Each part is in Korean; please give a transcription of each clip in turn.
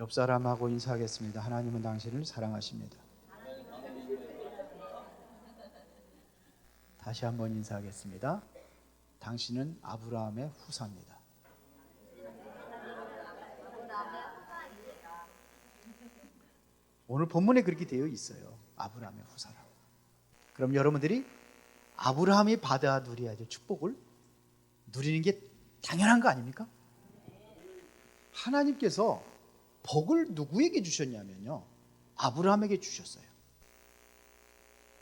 옆 사람하고 인사하겠습니다. 하나님은 당신을 사랑하십니다. 다시 한번 인사하겠습니다. 당신은 아브라함의 후사입니다. 오늘 본문에 그렇게 되어 있어요. 아브라함의 후사라고. 그럼 여러분들이 아브라함이 받아 누려야 될 축복을 누리는 게 당연한 거 아닙니까? 하나님께서 복을 누구에게 주셨냐면요, 아브라함에게 주셨어요.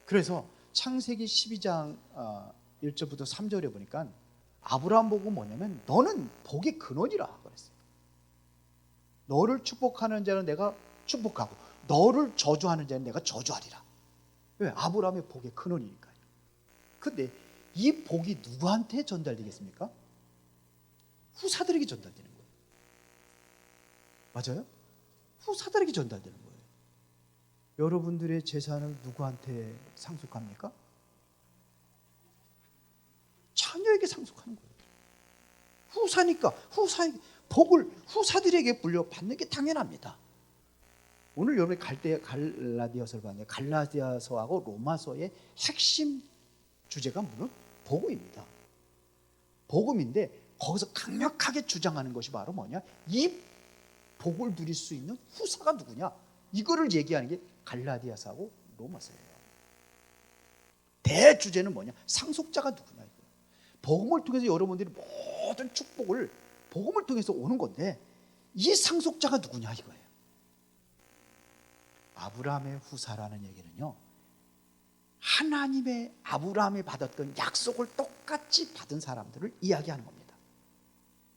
그래서 창세기 12장 1절부터 3절에 보니까 아브라함 복은 뭐냐면 너는 복의 근원이라 그랬어요. 너를 축복하는 자는 내가 축복하고 너를 저주하는 자는 내가 저주하리라. 왜? 아브라함의 복의 근원이니까요. 근데 이 복이 누구한테 전달되겠습니까? 후사들에게 전달되는 거예요. 맞아요? 후사들에게 전달되는 거예요. 여러분들의 재산을 누구한테 상속합니까? 자녀에게 상속하는 거예요. 후사니까 후사에게 복을 후사들에게 물려받는 게 당연합니다. 오늘 여러분이 갈라디아서를 봤는데 갈라디아서하고 로마서의 핵심 주제가 뭐는 복음입니다. 복음인데 거기서 강력하게 주장하는 것이 바로 뭐냐? 이 복을 누릴 수 있는 후사가 누구냐? 이거를 얘기하는 게 갈라디아서하고 로마서예요. 대주제는 뭐냐? 상속자가 누구냐? 이거예요. 복음을 통해서 여러분들이 모든 축복을 복음을 통해서 오는 건데 이 상속자가 누구냐 이거예요. 아브라함의 후사라는 얘기는요, 하나님의 아브라함이 받았던 약속을 똑같이 받은 사람들을 이야기하는 겁니다.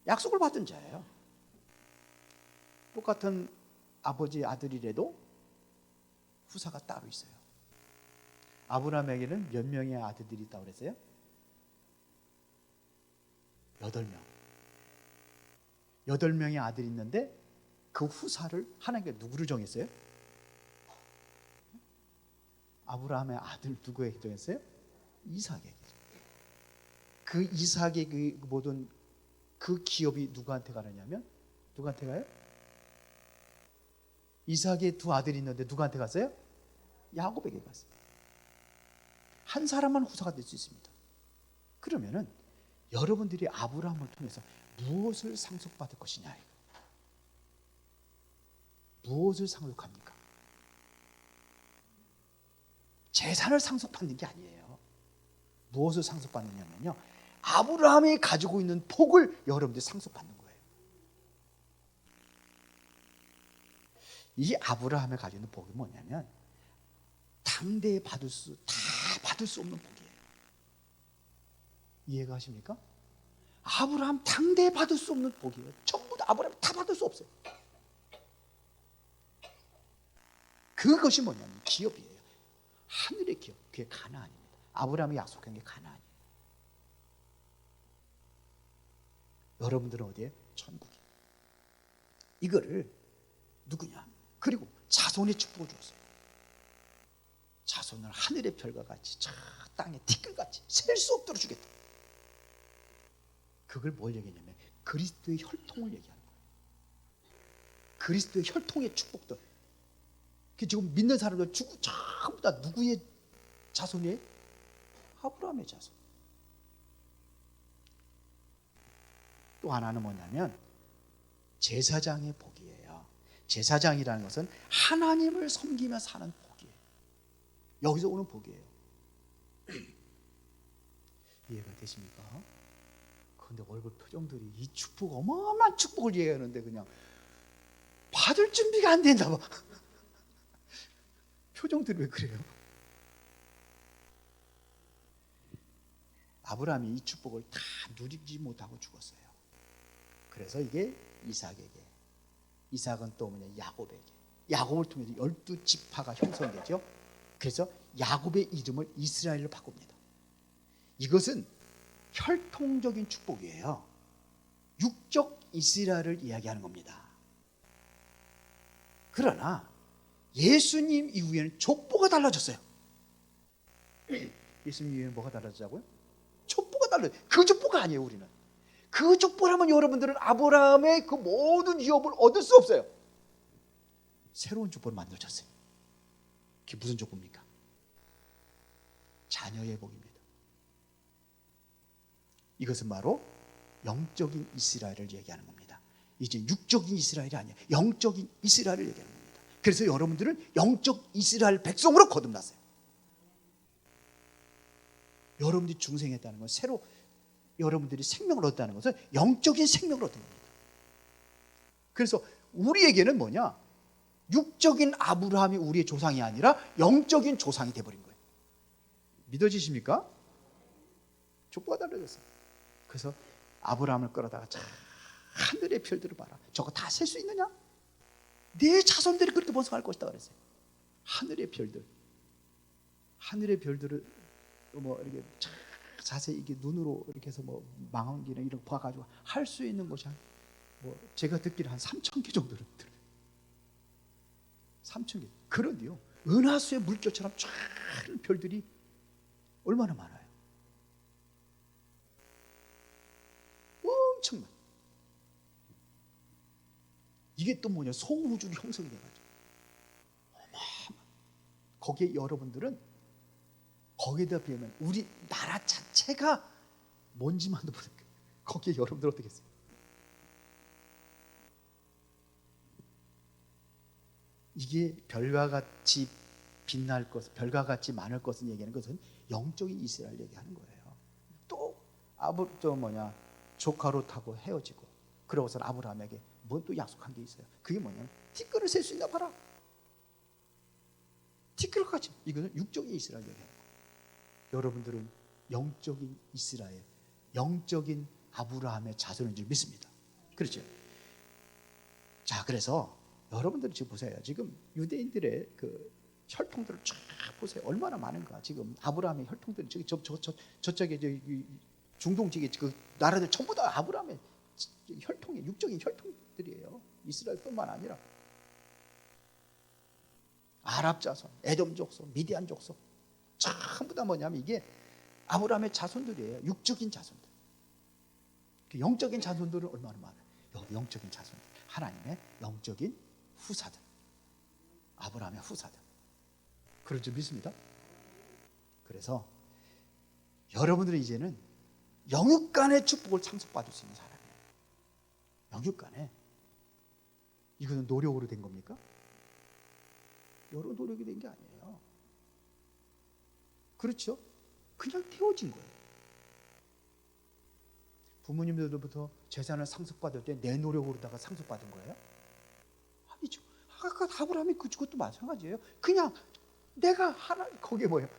약속을 받은 자예요. 똑같은 아버지 아들이라도 후사가 따로 있어요. 아브라함에게는 몇 명의 아들들이 있다고 그랬어요? 8명. 8명의 아들이 있는데 그 후사를 하나님께 누구를 정했어요? 아브라함의 아들 누구에게 정했어요? 이삭에게. 그 이삭의 그 모든 그 기업이 누구한테 가느냐면 누구한테 가요? 이삭의 두 아들이 있는데 누구한테 갔어요? 야곱에게 갔어요. 한 사람만 후사가 될 수 있습니다. 그러면은 여러분들이 아브라함을 통해서 무엇을 상속받을 것이냐? 무엇을 상속합니까? 재산을 상속받는 게 아니에요. 무엇을 상속받느냐면요, 아브라함이 가지고 있는 복을 여러분들이 상속받는 거예요. 이 아브라함이 가지고 있는 복이 뭐냐면 당대에 다 받을 수 없는 복이에요. 이해가 하십니까? 아브라함 당대에 받을 수 없는 복이에요. 전부 다 아브라함이 다 받을 수 없어요. 그것이 뭐냐면 기업이에요. 하늘의 기업, 그게 가나안입니다. 아브라함이 약속한 게 가나안이에요. 여러분들은 어디에? 천국이에요. 이거를 누구냐? 그리고 자손의 축복을 줬어요. 자손을 하늘의 별과 같이 저 땅에 티끌같이 셀 수 없도록 주겠다. 그걸 뭘 얘기하냐면 그리스도의 혈통을 얘기하는 거예요. 그리스도의 혈통의 축복들. 지금 믿는 사람들 전부 다 누구의 자손이에요? 아브라함의 자손. 또 하나는 뭐냐면 제사장의 복이에요. 제사장이라는 것은 하나님을 섬기며 사는 복이에요. 여기서 오는 복이에요. 이해가 되십니까? 그런데 얼굴 표정들이 이 축복, 어마어마한 축복을 얘기하는데 그냥 받을 준비가 안 된다 봐. 표정들이 왜 그래요? 아브라함이 이 축복을 다 누리지 못하고 죽었어요. 그래서 이게 이삭에게, 이삭은 또 뭐냐, 야곱에게, 야곱을 통해서 12지파가 형성되죠. 그래서 야곱의 이름을 이스라엘로 바꿉니다. 이것은 혈통적인 축복이에요. 육적 이스라엘을 이야기하는 겁니다. 그러나 예수님 이후에는 족보가 달라졌어요. 예수님 이후에 뭐가 달라졌다고요? 족보가 달라요. 그 족보가 아니에요. 우리는 그 족보라면 여러분들은 아브라함의 그 모든 유업을 얻을 수 없어요. 새로운 축복을 만들어줬어요. 그게 무슨 축복입니까? 자녀의 복입니다. 이것은 바로 영적인 이스라엘을 얘기하는 겁니다. 이제 육적인 이스라엘이 아니에요. 영적인 이스라엘을 얘기하는 겁니다. 그래서 여러분들은 영적 이스라엘 백성으로 거듭났어요. 여러분들이 중생했다는 건 새로 여러분들이 생명을 얻었다는 것은 영적인 생명을 얻은 겁니다. 그래서 우리에게는 뭐냐? 육적인 아브라함이 우리의 조상이 아니라 영적인 조상이 돼버린 거예요. 믿어지십니까? 족보가 달라졌어요. 그래서 아브라함을 끌어다가 자, 하늘의 별들을 봐라. 저거 다 셀 수 있느냐? 네 자손들이 그렇게 번성할 것이다 그랬어요. 하늘의 별들, 하늘의 별들을 뭐 이렇게 자세히 이게 눈으로 이렇게 해서 뭐 망원기나 이런 거 봐가지고 할 수 있는 것이 뭐 제가 듣기로 한 3,000개 정도를 들어요. 3,000개. 그런데요, 은하수의 물결처럼 쫙 별들이 얼마나 많아요? 엄청나. 이게 또 뭐냐? 소우주로 형성이 돼가지고 어마어마. 거기에 여러분들은 거기에다 비하면 우리 나라 자체가 먼지만도 모르는 거예요. 거기에 여러분들 어떻게 했어요? 이게 별과 같이 빛날 것, 별과 같이 많을 것을 얘기하는 것은 영적인 이스라엘 얘기하는 거예요. 또 조카로 타고 헤어지고 그러고서 아브라함에게 뭐 또 약속한 게 있어요. 그게 뭐냐면 티끌을 셀 수 있나 봐라. 티끌같이. 이거는 육적인 이스라엘 얘기예요. 여러분들은 영적인 이스라엘, 영적인 아브라함의 자손인 줄 믿습니다. 그렇죠? 자, 그래서 여러분들이 지금 보세요. 지금 유대인들의 그 혈통들을 쫙 보세요. 얼마나 많은가. 지금 아브라함의 혈통들이 저쪽에 중동 지역의 그 나라들 전부 다 아브라함의 혈통이 육적인 혈통들이에요. 이스라엘뿐만 아니라 아랍 자손, 에돔 족속, 미디안 족속 전부 다 뭐냐면 이게 아브라함의 자손들이에요. 육적인 자손들. 영적인 자손들은 얼마나 많아요. 영적인 자손들, 하나님의 영적인 후사들, 아브라함의 후사들. 그럴 줄 믿습니다. 그래서 여러분들은 이제는 영육간의 축복을 상속받을 수 있는 사람이에요. 영육간에. 이거는 노력으로 된 겁니까? 여러 노력이 된 게 아니에요. 그렇죠? 그냥 태워진 거예요. 부모님들로부터 재산을 상속받을 때 내 노력으로다가 상속받은 거예요? 아니죠. 아까 아브라함이 그것도 마찬가지예요. 그냥 내가 거기에 뭐예요?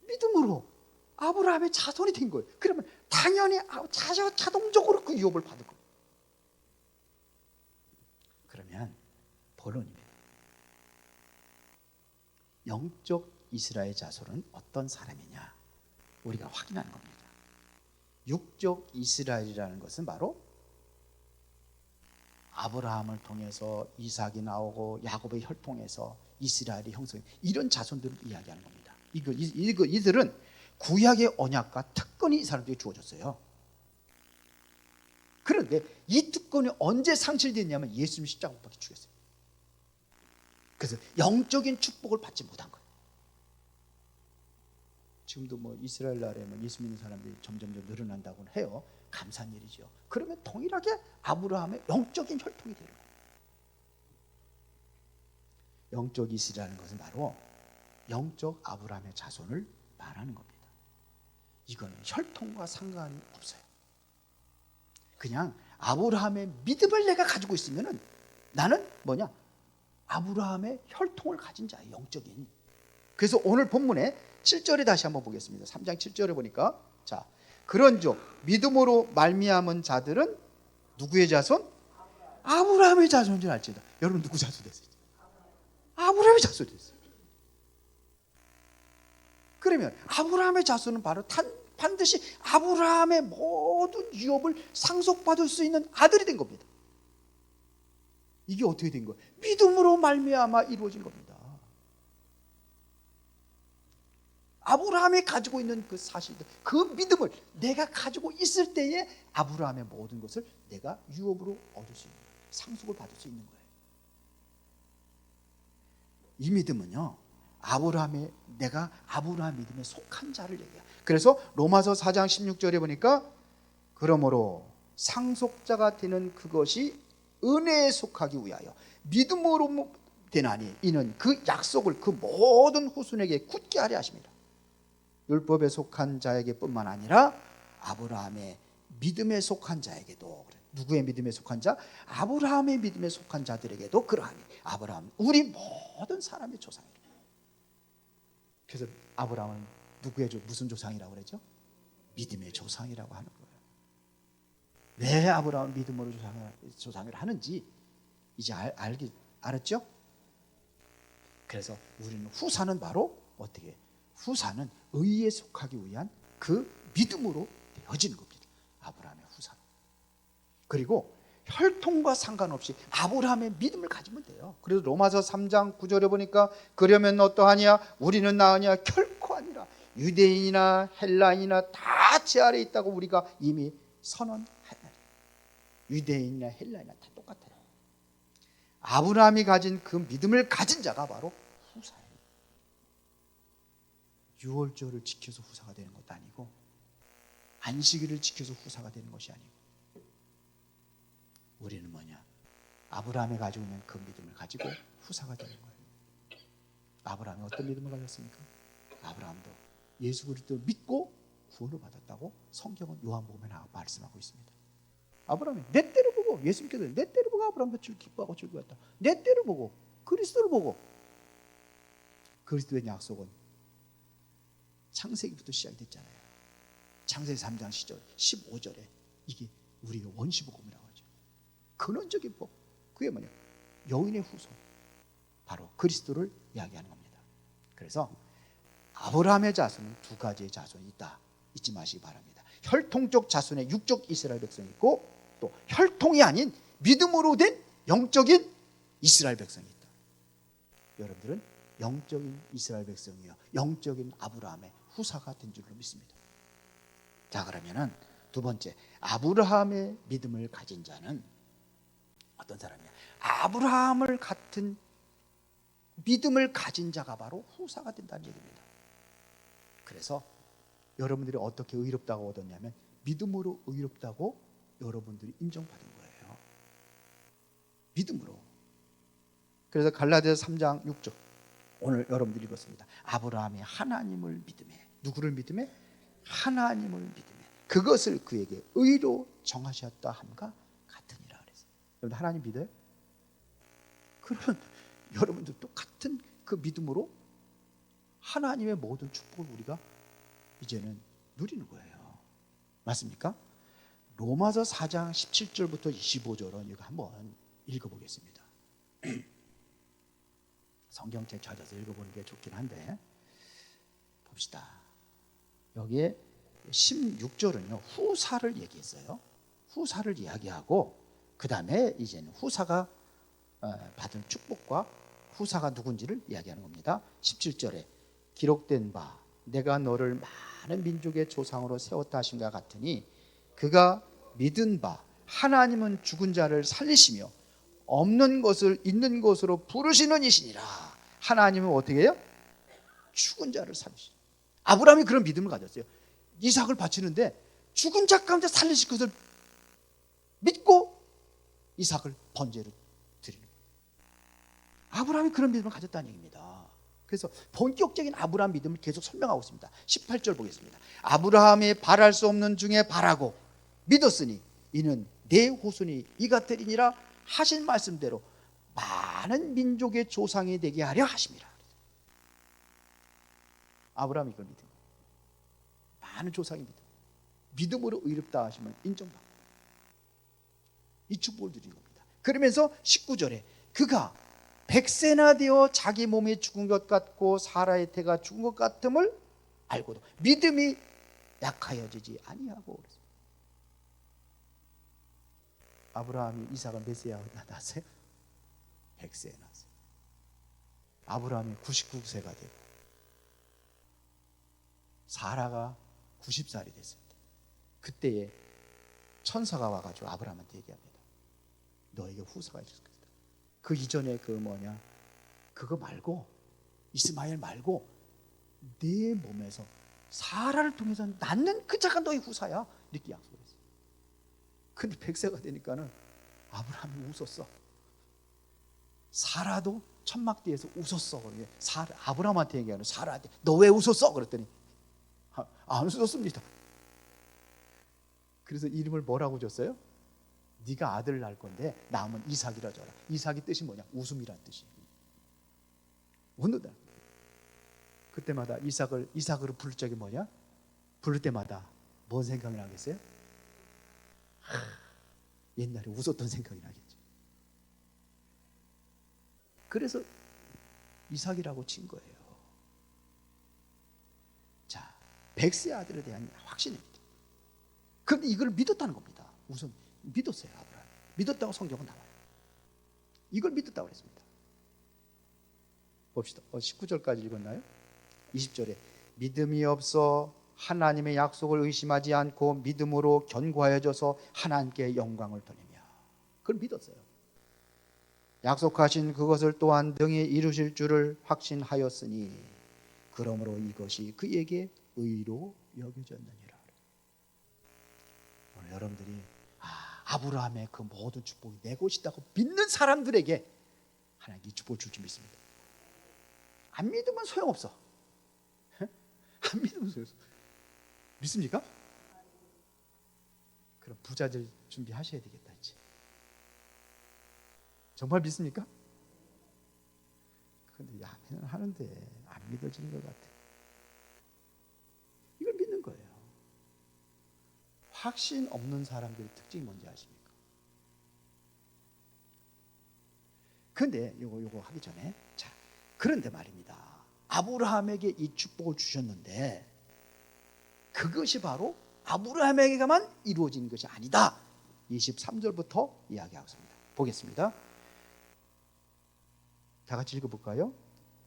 믿음으로 아브라함의 자손이 된 거예요. 그러면 당연히 자동적으로 그 유업을 받을 거예요. 그러면 본론입니다. 영적 이스라엘 자손은 어떤 사람이냐? 우리가 확인하는 겁니다. 육적 이스라엘이라는 것은 바로 아브라함을 통해서 이삭이 나오고 야곱의 혈통에서 이스라엘이 형성해 이런 자손들을 이야기하는 겁니다. 이들은 구약의 언약과 특권이 이 사람들에게 주어졌어요. 그런데 이 특권이 언제 상실됐냐면 예수님 십자가 못 박혀 죽였어요. 그래서 영적인 축복을 받지 못한 거예요. 지금도 뭐 이스라엘 나라에 예수 믿는 사람들이 점점 늘어난다고 해요. 감사한 일이죠. 그러면 동일하게 아브라함의 영적인 혈통이 되는 거예요. 영적 이스라엘이라는 것은 바로 영적 아브라함의 자손을 말하는 겁니다. 이거는 혈통과 상관이 없어요. 그냥 아브라함의 믿음을 내가 가지고 있으면은 나는 아브라함의 혈통을 가진 자예요. 영적인. 그래서 오늘 본문에 7절에 다시 한번 보겠습니다. 3장 7절에 보니까 자, 그런즉 믿음으로 말미암은 자들은 누구의 자손? 아브라함의 자손인 줄 알지다. 여러분 누구 자손 됐어요? 아브라함의 자손 됐어요. 그러면 아브라함의 자손은 바로 반드시 아브라함의 모든 유업을 상속받을 수 있는 아들이 된 겁니다. 이게 어떻게 된 거예요? 믿음으로 말미암아 이루어진 겁니다. 아브라함이 가지고 있는 그 사실들, 그 믿음을 내가 가지고 있을 때에 아브라함의 모든 것을 내가 유업으로 얻을 수 있는 거예요. 상속을 받을 수 있는 거예요. 이 믿음은요, 내가 아브라함 믿음에 속한 자를 얘기해요. 그래서 로마서 4장 16절에 보니까 그러므로 상속자가 되는 그것이 은혜에 속하기 위하여 믿음으로 되나니 이는 그 약속을 그 모든 후손에게 굳게 하려 하십니다. 율법에 속한 자에게 뿐만 아니라 아브라함의 믿음에 속한 자에게도, 누구의 믿음에 속한 자? 아브라함의 믿음에 속한 자들에게도 그러하니 아브라함 우리 모든 사람의 조상이라. 그래서 아브라함은 무슨 조상이라고 그러죠? 믿음의 조상이라고 하는 거예요. 왜 아브라함은 믿음으로 조상을 하는지 이제 알았죠? 그래서 우리는 후사는 바로 어떻게? 후사는 의에 속하기 위한 그 믿음으로 되어지는 겁니다. 아브라함의 후사. 그리고 혈통과 상관없이 아브라함의 믿음을 가지면 돼요. 그래서 로마서 3장 9절에 보니까 그러면 어떠하냐? 우리는 나으냐? 결코 아니라 유대인이나 헬라인이나 다 제 아래에 있다고 우리가 이미 선언하나니. 유대인이나 헬라인이나 다 똑같아요. 아브라함이 가진 그 믿음을 가진 자가 바로 후사예요. 유월절을 지켜서 후사가 되는 것도 아니고 안식일을 지켜서 후사가 되는 것이 아니고, 우리는 뭐냐? 아브라함이 가지고 있는 그 믿음을 가지고 후사가 되는 거예요. 아브라함이 어떤 믿음을 가졌습니까? 아브라함도 예수 그리스도를 믿고 구원을 받았다고 성경은 요한복음에 말씀하고 있습니다. 아브라함이 내 때를 보고, 예수 믿게 될 내 때를 보고 아브라함도 기뻐하고 즐거웠다. 내 때를 보고, 그리스도를 보고. 그리스도의 약속은 창세기부터 시작이 됐잖아요. 창세기 3장 15절에 이게 우리가 원시복음이라고 하죠. 근원적인 법, 그게 뭐냐? 여인의 후손, 바로 그리스도를 이야기하는 겁니다. 그래서 아브라함의 자손은 두 가지의 자손이 있다, 잊지 마시기 바랍니다. 혈통적 자손의 육적 이스라엘 백성이 있고, 또 혈통이 아닌 믿음으로 된 영적인 이스라엘 백성이 있다. 여러분들은 영적인 이스라엘 백성이요, 영적인 아브라함의 후사가 된 줄로 믿습니다. 자, 그러면은 두 번째, 아브라함의 믿음을 가진 자는 어떤 사람이야? 아브라함을 같은 믿음을 가진 자가 바로 후사가 된다는 얘기입니다. 그래서 여러분들이 어떻게 의롭다고 얻었냐면 믿음으로 의롭다고 여러분들이 인정받은 거예요. 믿음으로. 그래서 갈라디아서 3장 6절 오늘 여러분들이 읽었습니다. 아브라함이 하나님을 믿음에, 누구를 믿음에? 하나님을 믿음에 그것을 그에게 의로 정하셨다 함과 같으니라 그랬어요. 여러분 하나님 믿어요? 그러면 여러분들 똑같은 그 믿음으로 하나님의 모든 축복을 우리가 이제는 누리는 거예요. 맞습니까? 로마서 4장 17절부터 25절은 이거 한번 읽어보겠습니다. 성경책 찾아서 읽어보는 게 좋긴 한데 봅시다. 여기에 16절은요 후사를 얘기했어요. 후사를 이야기하고 그 다음에 이제는 후사가 받은 축복과 후사가 누군지를 이야기하는 겁니다. 17절에 기록된 바 내가 너를 많은 민족의 조상으로 세웠다 하신가 같으니 그가 믿은 바 하나님은 죽은 자를 살리시며 없는 것을 있는 것으로 부르시는 이시니라. 하나님은 어떻게 해요? 죽은 자를 살리시죠. 아브라함이 그런 믿음을 가졌어요. 이삭을 바치는데 죽은 자 가운데 살리실 것을 믿고 이삭을 번제로 드리는 거예요. 아브라함이 그런 믿음을 가졌다는 얘기입니다. 그래서 본격적인 아브라함 믿음을 계속 설명하고 있습니다. 18절 보겠습니다. 아브라함이 바랄 수 없는 중에 바라고 믿었으니 이는 내 후손이 이가 되리니라 하신 말씀대로 많은 민족의 조상이 되게 하려 하심이라. 아브라함이 그걸 믿은 거예요. 많은 조상이 믿음으로 의롭다 하시면 인정받고 이 축복을 드린 겁니다. 그러면서 19절에 그가 백세나 되어 자기 몸이 죽은 것 같고 사라의 태가 죽은 것 같음을 알고도 믿음이 약하여지지 아니하고 그랬습니다. 아브라함이 이삭을 몇 세에 낳았어요? 100세에 낳았어요. 아브라함이 99세가 되고 사라가 90살이 됐습니다. 그때에 천사가 와가지고 아브라함한테 얘기합니다. 너에게 후사가 있을 것이다. 그 이전에 그거 말고, 이스마엘 말고 네 몸에서 사라를 통해서 낳는 그 자가 너의 후사야, 이렇게 약속했어요. 근데 100세가 되니까는 아브라함이 웃었어. 사라도 천막 뒤에서 웃었어. 아브라함한테 얘기하는, 사라한테 너 왜 웃었어? 그랬더니 안 웃었습니다. 그래서 이름을 뭐라고 줬어요? 네가 아들 낳을 건데 낳으면 이삭이라 줘라. 이삭이 뜻이 뭐냐? 웃음이란 뜻이에요. 웃는다. 그때마다 이삭으로 부를 적이 뭐냐? 부를 때마다 뭔 생각이 나겠어요? 옛날에 웃었던 생각이 나겠죠. 그래서 이삭이라고 친 거예요. 자, 100세 아들에 대한 확신입니다. 그런데 이걸 믿었다는 겁니다. 우선 믿었어요, 아브라함. 믿었다고 성경은 나와요. 이걸 믿었다고 그랬습니다. 봅시다. 19절까지 읽었나요? 20절에 믿음이 없어 하나님의 약속을 의심하지 않고 믿음으로 견고하여져서 하나님께 영광을 돌리며. 그걸 믿었어요. 약속하신 그것을 또한 능히 이루실 줄을 확신하였으니 그러므로 이것이 그에게 의로 여겨졌느니라. 오늘 여러분들이 아브라함의 그 모든 축복이 내 것이다고 믿는 사람들에게 하나님이 이 축복을 줄 줄 믿습니다. 안 믿으면 소용없어. 안 믿으면 소용없어. 믿습니까? 그럼 부자들 준비하셔야 되겠다 이제. 정말 믿습니까? 근데 아멘은 하는데 안 믿어지는 것 같아. 이걸 믿는 거예요. 확신 없는 사람들의 특징이 뭔지 아십니까? 근데 요거 하기 전에, 자, 그런데 말입니다. 아브라함에게 이 축복을 주셨는데 그것이 바로 아브라함에게만 이루어진 것이 아니다. 23절부터 이야기하고 있습니다. 보겠습니다. 다 같이 읽어볼까요?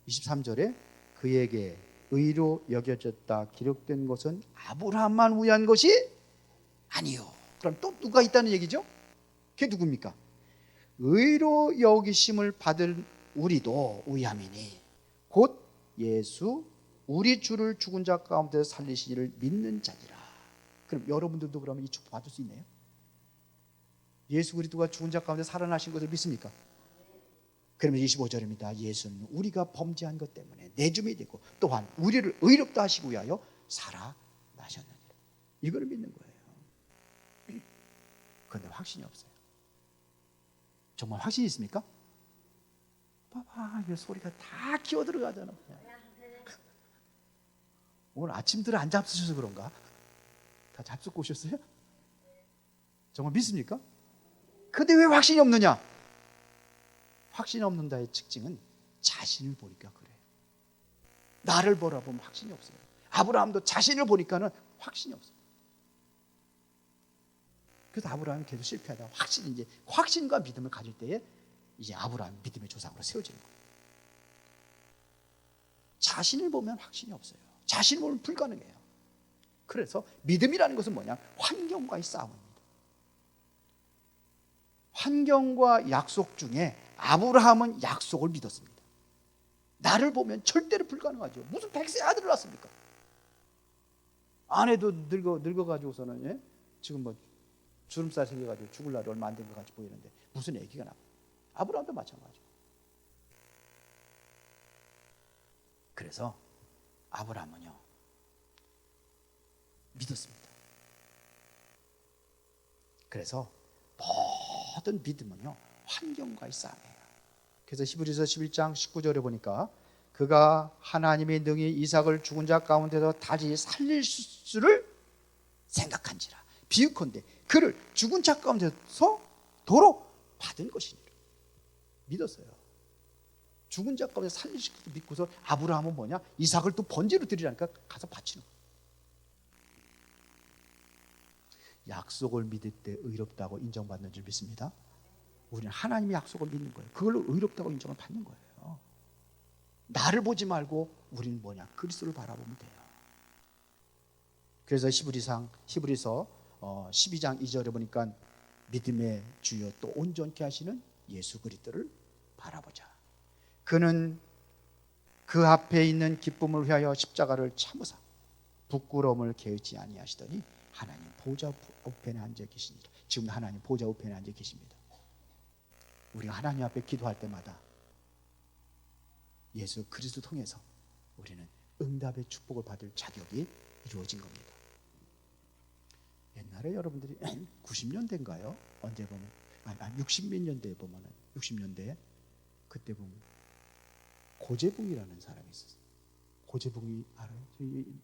23절에 그에게 의로 여겨졌다 기록된 것은 아브라함만 위한 것이 아니요. 그럼 또 누가 있다는 얘기죠? 그게 누굽니까? 의로 여기심을 받을 우리도 위함이니 곧 예수 우리 주를 죽은 자 가운데 살리시기를 믿는 자니라. 그럼 여러분들도 그러면 이 축복 받을 수 있네요? 예수 그리스도가 죽은 자 가운데 살아나신 것을 믿습니까? 그러면 25절입니다. 예수는 우리가 범죄한 것 때문에 내줌이 되고 또한 우리를 의롭다 하시기 위하여 살아나셨느니라. 이거를 믿는 거예요. 그런데 확신이 없어요. 정말 확신이 있습니까? 봐봐, 이 소리가 다 기어 들어가잖아. 오늘 아침들을 안 잡수셔서 그런가? 다 잡수고 오셨어요? 정말 믿습니까? 근데 왜 확신이 없느냐? 확신이 없는 자의 특징은 자신을 보니까 그래요. 나를 바라보면 확신이 없어요. 아브라함도 자신을 보니까는 확신이 없어요. 그래서 아브라함이 계속 실패하다가 확신과 믿음을 가질 때에 이제 아브라함이 믿음의 조상으로 세워지는 거예요. 자신을 보면 확신이 없어요. 자신을 보면 불가능해요. 그래서 믿음이라는 것은 뭐냐? 환경과의 싸움입니다. 환경과 약속 중에 아브라함은 약속을 믿었습니다. 나를 보면 절대로 불가능하죠. 무슨 100세 아들을 낳습니까? 아내도 늙어가지고서는, 예? 지금 뭐 주름살 생겨가지고 죽을 날이 얼마 안 된 것 같이 보이는데 무슨 애기가 나? 아브라함도 마찬가지. 그래서 아브라함은요 믿었습니다. 그래서 모든 믿음은요 환경과의 싸움이에요. 그래서 히브리서 11장 19절에 보니까 그가 하나님이 능히 이삭을 죽은 자 가운데서 다시 살릴 수를 생각한지라 비유컨대 그를 죽은 자 가운데서 도로 받은 것이니라. 믿었어요. 죽은 자 가운데 살리실 것을 믿고서 아브라함은 뭐냐? 이삭을 또 번제로 드리라니까 가서 바치는 거예요. 약속을 믿을 때 의롭다고 인정받는 줄 믿습니다. 우리는 하나님의 약속을 믿는 거예요. 그걸로 의롭다고 인정을 받는 거예요. 나를 보지 말고 우리는 뭐냐? 그리스도를 바라보면 돼요. 그래서 히브리서 12장 2절에 보니까 믿음의 주요 또 온전케 하시는 예수 그리스도를 바라보자. 그는 그 앞에 있는 기쁨을 위하여 십자가를 참으사 부끄러움을 개의치 아니하시더니 하나님 보좌 우편에 앉아 계시니라. 지금 하나님 보좌 우편에 앉아 계십니다. 우리가 하나님 앞에 기도할 때마다 예수 그리스도 통해서 우리는 응답의 축복을 받을 자격이 이루어진 겁니다. 옛날에 여러분들이 90년대인가요? 언제 보면 60몇 년대에 보면은 60년대 그때 보면 고재붕이라는 사람이 있었어요. 고재붕이 알아요?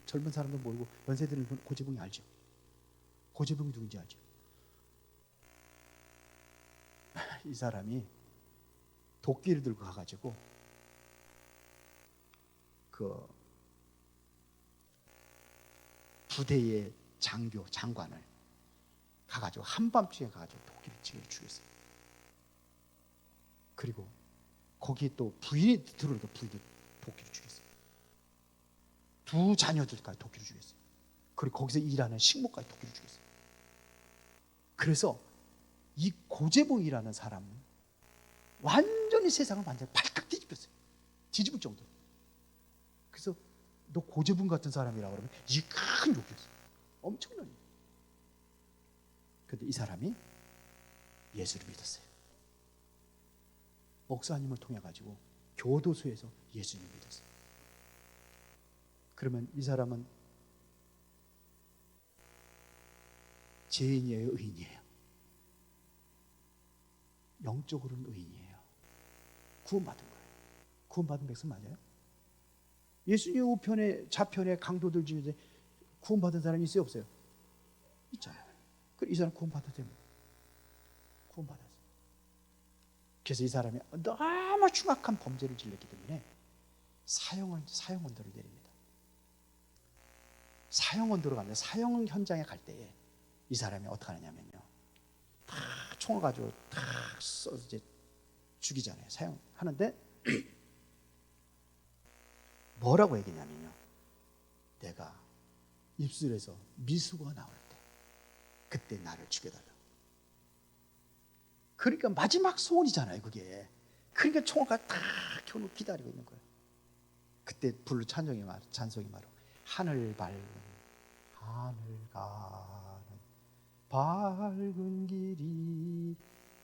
젊은 사람들 모르고 연세들은 고재붕이 알죠? 고재붕이 누군지 알죠? 이 사람이 도끼를 들고 가가지고 그 부대의 장관을 가가지고 한밤중에 가가지고 도끼를 치고 죽였어요. 그리고 거기에 또 부인이 들어오니까 부인도 도끼를 죽였어요. 두 자녀들까지 도끼를 죽였어요. 그리고 거기서 일하는 식모까지 도끼를 죽였어요. 그래서 이 고재봉이라는 사람은 완전히 세상을 완전히 발칵 뒤집혔어요. 뒤집을 정도로. 그래서 너 고재봉 같은 사람이라고 그러면 이게 큰 욕이었어요. 엄청난 일. 그런데 이 사람이 예수를 믿었어요. 목사님을 통해 가지고 교도소에서 예수님을 믿었어요. 그러면 이 사람은 죄인이에요, 의인이에요? 영적으로는 의인이에요. 구원받은 거예요. 구원받은 백성 맞아요? 예수님 우편에 좌편에 강도들 중에 구원받은 사람이 있어요, 없어요? 있잖아요. 이 사람 구원받았대요. 구원받았어요. 그래서 이 사람이 너무 흉악한 범죄를 저질렀기 때문에 사형언도를 내립니다. 사형언도로 가면 사형 현장에 갈 때에 이 사람이 어떻게 하느냐면요, 다 총을 가지고 다 써 이제 죽이잖아요. 사형하는데 뭐라고 얘기냐면요, 내가 입술에서 미수가 나올 때 그때 나를 죽여달라. 그러니까 마지막 소원이잖아요, 그게. 그러니까 총을 다 켜놓고 기다리고 있는 거예요. 그때 불로 찬송이 말로 하늘 가는 밝은 길이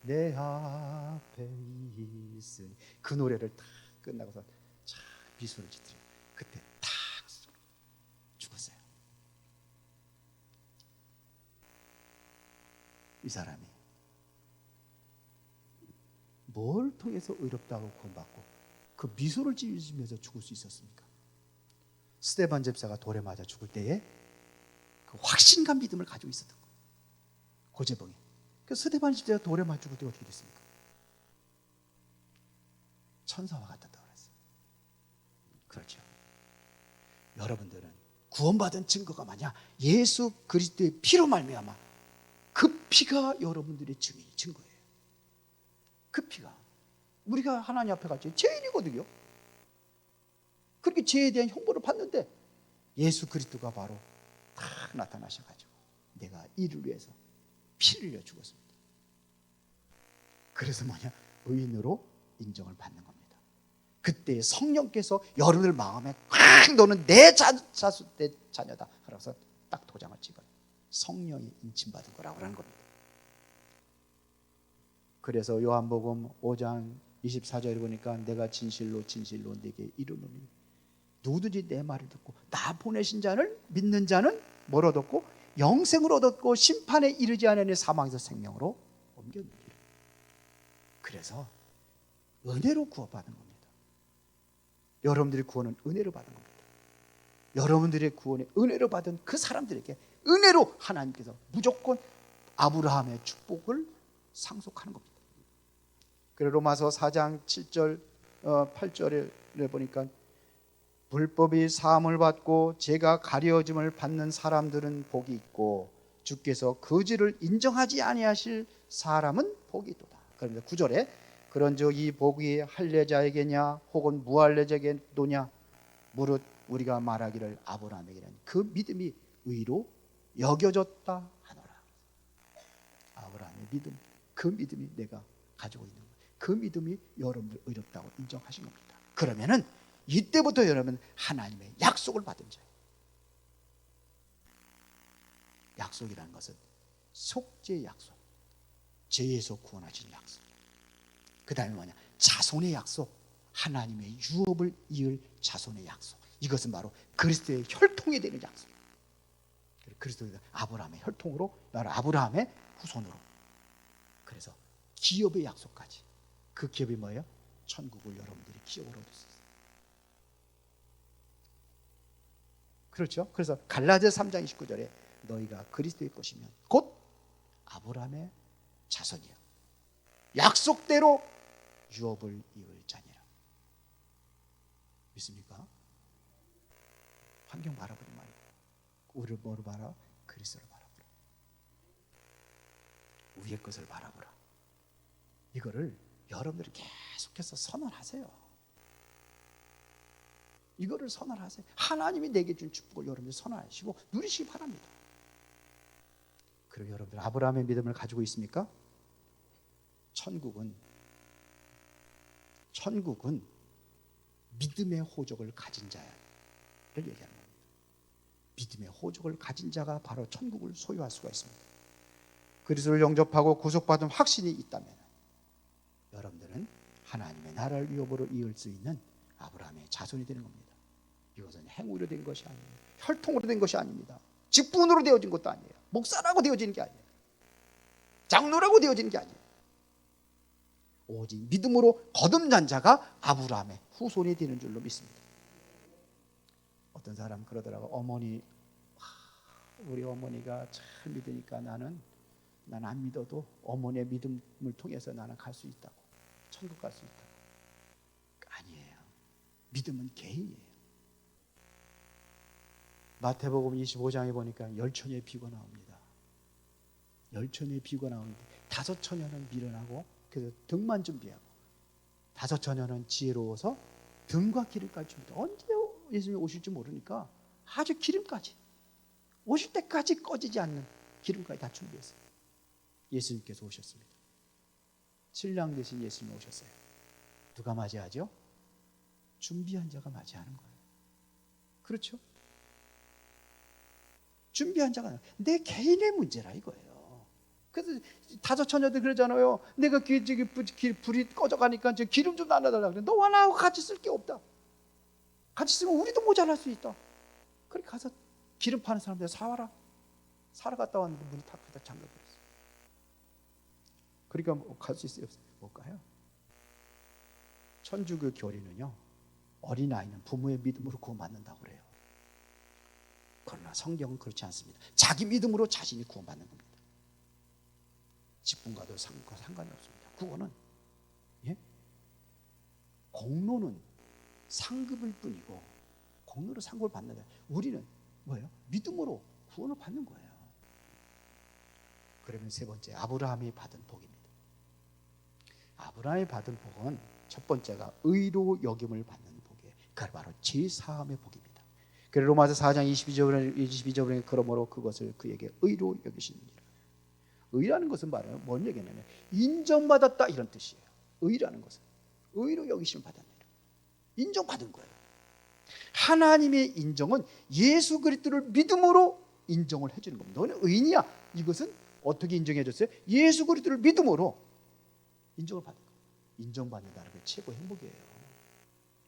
내 앞에 있으니, 그 노래를 다 끝나고서 참 미소를 짓더래요. 그때 탁 죽었어요. 이 사람이 뭘 통해서 의롭다고 구원받고 그 미소를 지으면서 죽을 수 있었습니까? 스데반 집사가 돌에 맞아 죽을 때에 그 확신과 믿음을 가지고 있었던 거예요. 고재봉이. 그 스데반 집사가 돌에 맞아 죽을 때 어떻게 됐습니까? 천사와 같았다고 그랬어요. 그렇죠. 여러분들은 구원받은 증거가 뭐냐? 예수 그리스도의 피로 말미암아 그 피가 여러분들의 증거예요. 그 피가. 우리가 하나님 앞에 같이 죄인이거든요. 그렇게 죄에 대한 형벌을 받는데 예수 그리스도가 바로 딱 나타나셔가지고 내가 이를 위해서 피를 흘려 죽었습니다. 그래서 뭐냐? 의인으로 인정을 받는 겁니다. 그때 성령께서 여러분들 마음에 꽉 너는 내 자녀다 그래서 딱 도장을 찍어요. 성령이 인침받은 거라고 하는 겁니다. 그래서 요한복음 5장 24절에 보니까 내가 진실로 네게 이르노니 누구든지 내 말을 듣고 나 보내신 자를 믿는 자는 뭘 얻었고 영생을 얻었고 심판에 이르지 않으니 사망에서 생명으로 옮겼느니라. 그래서 은혜로 구원받은 겁니다. 여러분들의 구원은 은혜로 받은 겁니다. 여러분들의 구원에 은혜로 받은 그 사람들에게 은혜로 하나님께서 무조건 아브라함의 축복을 상속하는 겁니다. 그래서 로마서 4장 7절 8절에 보니까 불법이 사함을 받고 죄가 가려짐을 받는 사람들은 복이 있고 주께서 거지를 인정하지 아니하실 사람은 복이 있도다. 그런데 9절에 그런즉 이 복이 할례자에게냐 혹은 무할례자에게도냐 무릇 우리가 말하기를 아브라함에게는 그 믿음이 의로 여겨졌다 하노라. 아브라함의 믿음, 그 믿음이 내가 가지고 있는 거예요. 그 믿음이 여러분들 의롭다고 인정하신 겁니다. 그러면은 이때부터 여러분 하나님의 약속을 받은 자예요. 약속이라는 것은 속죄의 약속, 죄에서 구원하신 약속, 그 다음에 뭐냐, 자손의 약속, 하나님의 유업을 이을 자손의 약속. 이것은 바로 그리스도의 혈통이 되는 약속. 그리스도가 아브라함의 혈통으로, 아브라함의 후손으로. 그래서 기업의 약속까지. 그 기업이 뭐예요? 천국을 여러분들이 기업으로 얻을 수 있어요. 그렇죠? 그래서 갈라디아서 3장 29절에 너희가 그리스도의 것이면 곧 아브라함의 자손이요, 약속대로 유업을 이을 자니라. 믿습니까? 환경 바라보지 말고 우리를 뭐로 바라? 그리스도를 바라보라. 위의 것을 바라보라. 이거를 여러분들이 계속해서 선언하세요. 이거를 선언하세요. 하나님이 내게 준 축복을 여러분들이 선언하시고 누리시기 바랍니다. 그리고 여러분들 아브라함의 믿음을 가지고 있습니까? 천국은 믿음의 호적을 가진 자를 얘기하는 겁니다. 믿음의 호적을 가진 자가 바로 천국을 소유할 수가 있습니다. 그리스도를 영접하고 구속받은 확신이 있다면 여러분들은 하나님의 나라를 유업으로 이을 수 있는 아브라함의 자손이 되는 겁니다. 이것은 행위로 된 것이 아니에요. 혈통으로 된 것이 아닙니다. 직분으로 되어진 것도 아니에요. 목사라고 되어지는 게 아니에요. 장로라고 되어지는 게 아니에요. 오직 믿음으로 거듭난 자가 아브라함의 후손이 되는 줄로 믿습니다. 어떤 사람 그러더라고. 우리 어머니가 잘 믿으니까 나는 안 믿어도 어머니의 믿음을 통해서 나는 갈 수 있다고, 천국 갈 수 있다고. 아니에요. 믿음은 개인이에요. 마태복음 25장에 보니까 열처녀의 비유가 나옵니다. 열처녀의 비유가 나오는데 5처녀는 미련하고 그래서 등만 준비하고 5처녀는 지혜로워서 등과 기름까지 줍니다. 언제 예수님이 오실지 모르니까 아주 기름까지, 오실 때까지 꺼지지 않는 기름까지 다 준비했어요. 예수님께서 오셨습니다. 신랑 되신 예수님이 오셨어요. 누가 맞이하죠? 준비한 자가 맞이하는 거예요. 그렇죠? 준비한 자가 내 개인의 문제라 이거예요. 그래서 5처녀들 그러잖아요. 내가 불이 꺼져가니까 기름 좀 나눠달라고 그래. 너와 나하고 같이 쓸 게 없다. 같이 쓰면 우리도 모자랄 수 있다. 그래 가서 기름 파는 사람들 사와라. 사러 갔다 왔는데 문이 탁 잠겨버렸어요. 그러니까 갈 수 있어요? 못 가요. 천주교 교리는요, 어린아이는 부모의 믿음으로 구원받는다고 그래요. 그러나 성경은 그렇지 않습니다. 자기 믿음으로 자신이 구원받는 겁니다. 직분과도 상관이 없습니다. 구원은 공로는 상급일 뿐이고, 공로로 상급을 받는다. 우리는 뭐예요? 믿음으로 구원을 받는 거예요. 그러면 세 번째, 아브라함이 받은 복입니다. 아브라함이 받은 복은 첫 번째가 의로 여김을 받는 복이에요. 그게 바로 죄사함의 복입니다. 그래서 로마서 4장 22절에 그러므로 그것을 그에게 의로 여기시느니라. 의라는 것은 말이에요. 뭔 얘기냐면 인정받았다 이런 뜻이에요. 의라는 것은 의로 여기심을 받았느니라. 인정받은 거예요. 하나님의 인정은 예수 그리스도를 믿음으로 인정을 해주는 겁니다. 너는 의인이야. 이것은 어떻게 인정해 줬어요? 예수 그리스도를 믿음으로 인정을 받는 거예요. 인정받는다는 게 최고 행복이에요.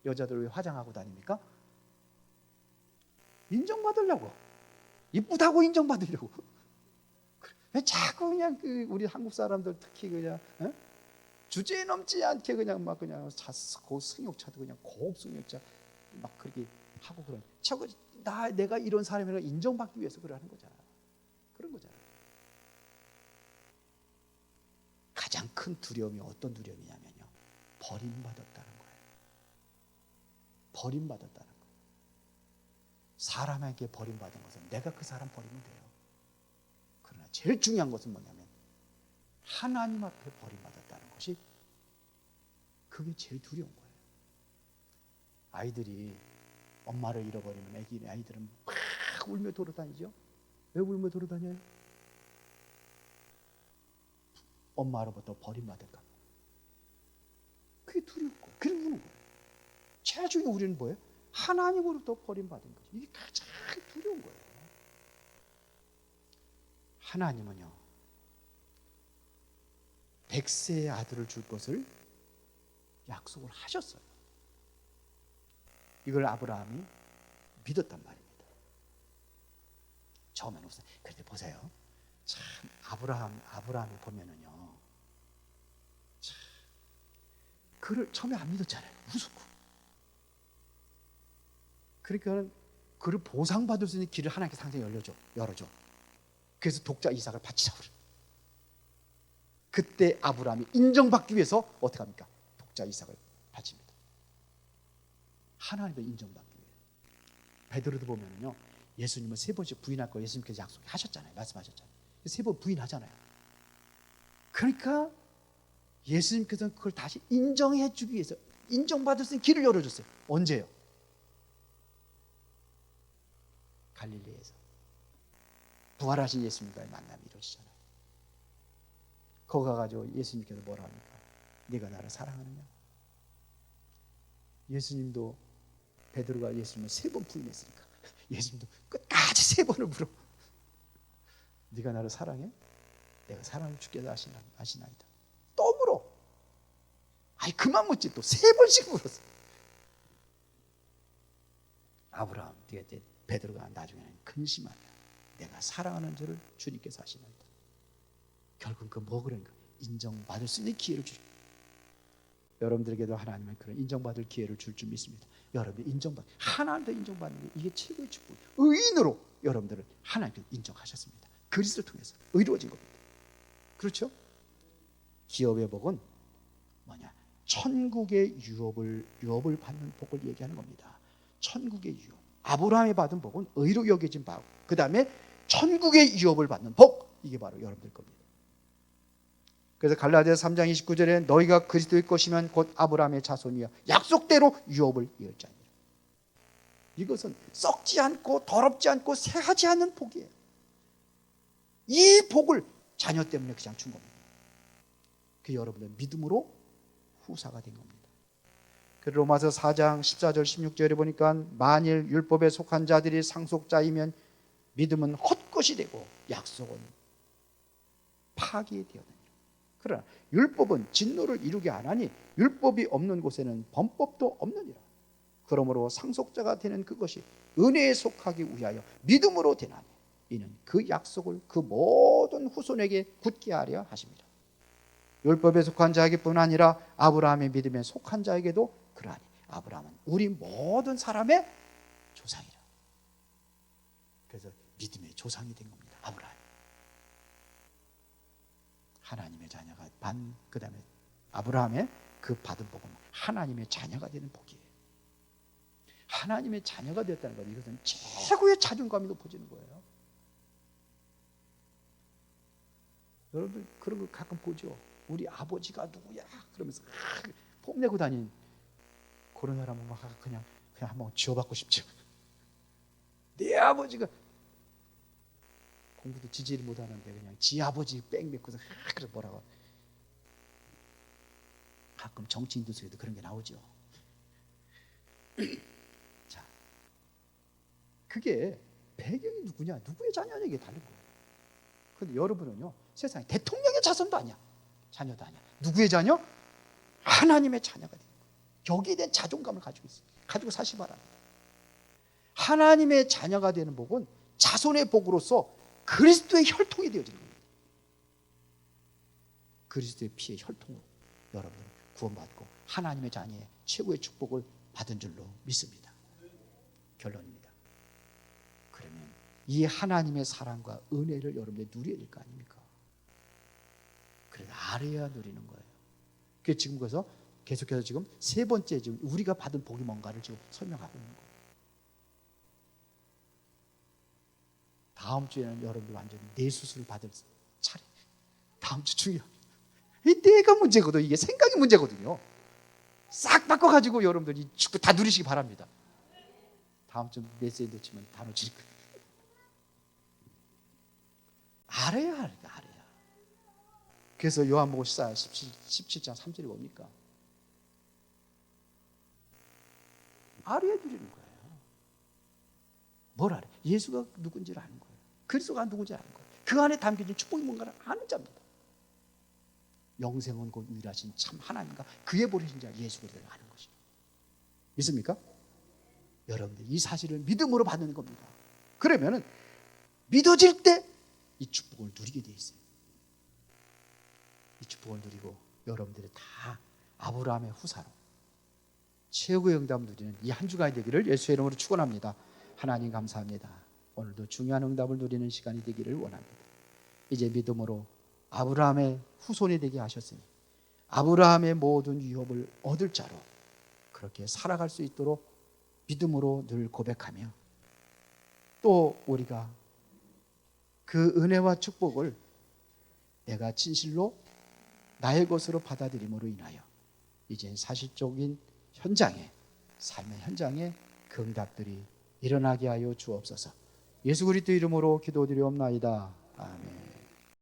여자들 왜 화장하고 다닙니까? 인정받으려고, 이쁘다고 인정받으려고. 왜 자꾸 그냥 우리 한국 사람들 특히 그냥 주제에 넘지 않게 그냥 막 그냥 승용차도 그냥 고급 승용차 막 그렇게 하고 그런. 자꾸 내가 이런 사람이라 인정받기 위해서 그러는 거잖아. 그런 거잖아. 가장 큰 두려움이 어떤 두려움이냐면요, 버림받았다는 거예요. 버림받았다는 거예요. 사람에게 버림받은 것은 내가 그 사람 버리면 돼요. 그러나 제일 중요한 것은 뭐냐면 하나님 앞에 버림받았다는 것이, 그게 제일 두려운 거예요. 아이들이 엄마를 잃어버리면 아이들은 막 울며 돌아다니죠. 왜 울며 돌아다녀요? 엄마로부터 버림받을까 봐. 그게 두려운 거예요. 그게 우는 거예요. 최중에 우리는 뭐예요? 하나님으로부터 버림받은 거죠. 이게 가장 두려운 거예요. 하나님은요, 100세의 아들을 줄 것을 약속을 하셨어요. 이걸 아브라함이 믿었단 말입니다. 처음에는 없어요. 그런데 보세요. 참 아브라함이 보면은요, 참 그를 처음에 안 믿었잖아요. 무섭고. 그러니까 그를 보상받을 수 있는 길을 하나님께서 항상 열어줘. 그래서 독자 이삭을 바치자고 그래요. 그때 아브라함이 인정받기 위해서 어떻게 합니까? 독자 이삭을 바칩니다. 하나님을 인정받기 위해. 베드로도 보면은요, 예수님을 3번씩 부인할 거 예수님께서 약속하셨잖아요. 말씀하셨잖아요. 3번 부인하잖아요. 그러니까 예수님께서는 그걸 다시 인정해 주기 위해서 인정받을 수 있는 길을 열어줬어요. 언제요? 갈릴리에서 부활하신 예수님과의 만남이 이루어지잖아요. 거기 가가지고 예수님께서 뭐라 합니까? 네가 나를 사랑하느냐? 예수님도 베드로가 예수님을 3번 부인했으니까 예수님도 끝까지 3번을 물어. 네가 나를 사랑해? 내가 사랑을 주께서 아시나이다. 또 물어. 아니 그만 묻지, 또 3번씩 물었어. 아브라함, 베드로가 나중에는 근심한다. 내가 사랑하는 줄을 주님께서 아시나이다. 결국 그 뭐 그런 거 인정받을 수 있는 기회를 주죠. 여러분들에게도 하나님은 그런 인정받을 기회를 줄 줄 믿습니다. 여러분들 하나님도 인정받는 게 이게 최고의 축복. 의인으로 여러분들을 하나님께 인정하셨습니다. 그리스도를 통해서 의로워진 겁니다. 그렇죠? 기업의 복은 뭐냐? 천국의 유업을 받는 복을 얘기하는 겁니다. 천국의 유업. 아브라함이 받은 복은 의로 여겨진 복. 그 다음에 천국의 유업을 받는 복. 이게 바로 여러분들 겁니다. 그래서 갈라디아서 3장 29절에 너희가 그리스도의 것이면 곧 아브라함의 자손이여 약속대로 유업을 이을 자니라. 이것은 썩지 않고 더럽지 않고 새하지 않는 복이에요. 이 복을 자녀 때문에 그냥 준 겁니다. 그 여러분의 믿음으로 후사가 된 겁니다. 그 로마서 4장 14절 16절에 보니까 만일 율법에 속한 자들이 상속자이면 믿음은 헛것이 되고 약속은 파기되었느니라. 그러나 율법은 진노를 이루게 안 하니 율법이 없는 곳에는 범법도 없느니라. 그러므로 상속자가 되는 그것이 은혜에 속하기 위하여 믿음으로 되나니 이는 그 약속을 그 모든 후손에게 굳게 하려 하십니다. 율법에 속한 자에게뿐 아니라 아브라함의 믿음에 속한 자에게도 그러하니 아브라함은 우리 모든 사람의 조상이라. 그래서 믿음의 조상이 된 겁니다. 아브라함. 하나님의 자녀가 그 다음에 아브라함의 그 받은 복은 하나님의 자녀가 되는 복이에요. 하나님의 자녀가 되었다는 것, 이것은 최고의 자존감이 높아지는 거예요. 여러분들 그런 거 가끔 보죠. 우리 아버지가 누구야? 그러면서 뽐내고 다닌 그런 사람은 막 그냥 한번 지어받고 싶죠. 내 아버지가 공부도 지지를 못하는데 그냥 지 아버지 뺑 메고서 그래서 뭐라고. 가끔 정치인들 속에도 그런 게 나오죠. 자, 그게 배경이 누구냐, 누구의 자녀냐, 이게 다른 거예요. 그런데 여러분은요, 세상에 대통령의 자손도 아니야, 자녀도 아니야. 누구의 자녀? 하나님의 자녀가 되는 거예요. 여기에 대한 자존감을 가지고 있어요. 가지고 사시 바랍니다. 하나님의 자녀가 되는 복은 자손의 복으로서 그리스도의 혈통이 되어지는 겁니다. 그리스도의 피의 혈통으로 여러분은 구원받고 하나님의 자녀의 최고의 축복을 받은 줄로 믿습니다. 결론입니다. 그러면 이 하나님의 사랑과 은혜를 여러분들이 누려야 될 거 아닙니까? 그래서 알아야 누리는 거예요. 그래서 지금 그래서 계속해서 지금 3번째 지금 우리가 받은 복이 뭔가를 지금 설명하고 있는 거예요. 다음 주에는 여러분들 완전히 뇌 수술 받을 차례. 다음 주 중요합니다. 이 뇌가 문제거든요. 이게 생각이 문제거든요. 싹 바꿔가지고 여러분들이 축복 다 누리시기 바랍니다. 다음 주 메시지 놓치면 다 놓칠 거예요. 알아야. 그래서 요한복음 17장 3절에 뭡니까? 알아야 드리는 거예요. 뭘 알아요? 예수가 누군지를 아는 거예요. 그리스도가 누군지 아는 거예요. 그 안에 담겨진 축복이 뭔가를 아는 자입니다. 영생은 곧 유일하신 참 하나님과 그의 보내신 자 예수 그리스도를 아는 것이죠. 믿습니까? 여러분들 이 사실을 믿음으로 받는 겁니다. 그러면은 믿어질 때 이 축복을 누리게 돼 있어요. 이 축복을 누리고 여러분들이 다 아브라함의 후사로 최고의 응답을 누리는 이 한 주간이 되기를 예수의 이름으로 축원합니다. 하나님 감사합니다. 오늘도 중요한 응답을 누리는 시간이 되기를 원합니다. 이제 믿음으로 아브라함의 후손이 되게 하셨으니 아브라함의 모든 유업을 얻을 자로 그렇게 살아갈 수 있도록 믿음으로 늘 고백하며 또 우리가 그 은혜와 축복을 내가 진실로 나의 것으로 받아들임으로 인하여 이제 사실적인 현장에 삶의 현장에 그 응답들이 일어나게 하여 주옵소서. 예수 그리스도 이름으로 기도드리옵나이다. 아멘.